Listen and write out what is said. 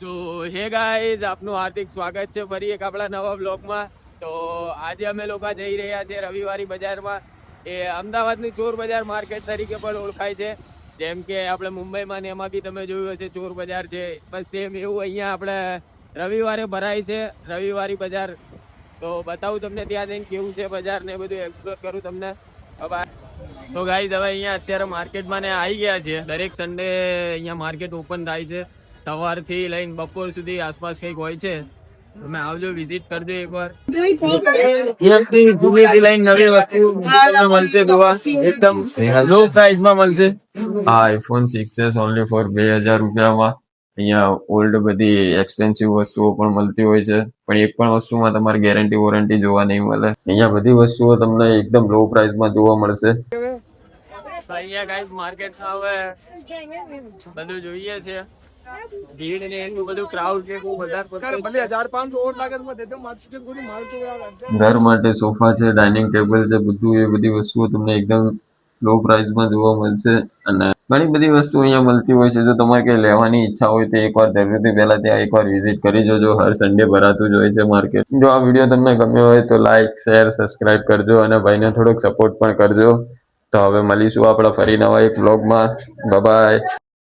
સો hey guys, આપનું હાર્દિક સ્વાગત છે ફરી એક આપણા નવા બ્લોગમાં. તો આજે અમે લોકો જઈ રહ્યા છે રવિવારી બજારમાં. એ અમદાવાદની ચોર બજાર માર્કેટ તરીકે પણ ઓળખાય છે. જેમ કે આપણે મુંબઈમાં ને એમાં બી તમે જોયું હશે ચોર બજાર છે, બસ સેમ એવું અહીંયા આપણે રવિવારે ભરાય છે રવિવારી બજાર. તો બતાવું તમને ત્યાં જઈને કેવું છે બજાર ને બધું એક્સપ્લોર કરું તમને. તો ગાઈઝ હવે અહીંયા અત્યારે માર્કેટમાં ને આવી ગયા છે. દરેક સન્ડે અહીંયા માર્કેટ ઓપન થાય છે સવારથી લઈને બપોર સુધી આસપાસ કંઈક હોય છે. તમે આવજો, વિઝિટ કરજો એકવાર. લઈને નવી વસ્તુ મળશે, એકદમ લો પ્રાઇસમાં મળશે. આ આઈફોન 6s ઓનલી ફોર 2000 રૂપિયામાં. અહીંયા ઓલ્ડ બધી એક્સપેન્સિવ વસ્તુઓ પણ મળતી હોય છે, પણ એક પણ વસ્તુમાં તમારે ગેરંટી વોરંટી જોવા નહીં મળે. અહીંયા બધી વસ્તુઓ તમને એકદમ લો પ્રાઇસમાં જોવા મળશે. અહીંયા ગાઈસ માર્કેટમાં હવે બધું જોઈએ છે, ભીડ ને એટલું બધું ક્રાઉડ છે, બહુ ઘર માટે સોફા છે, ડાઇનિંગ ટેબલ છે, બધું એ બધી વસ્તુઓ તમને એકદમ લો પ્રાઇસમાં જોવા મળશે. અને ઘણી બધી વસ્તુ અહીંયા મળતી હોય છે. જો તમારે કઈ લેવાની ઈચ્છા હોય તો એકવાર જરૂરથી પહેલા ત્યાં એકવાર વિઝિટ કરી જોજો. હર સન્ડે ભરાતું જ હોય છે માર્કેટ. જો આ વિડીયો તમને ગમ્યો હોય તો લાઈક, શેર, સબસ્ક્રાઇબ કરજો અને ભાઈને થોડોક સપોર્ટ પણ કરજો. તો હવે મળીશું આપણા ફરી નવા એક વ્લોગમાં. Bye bye.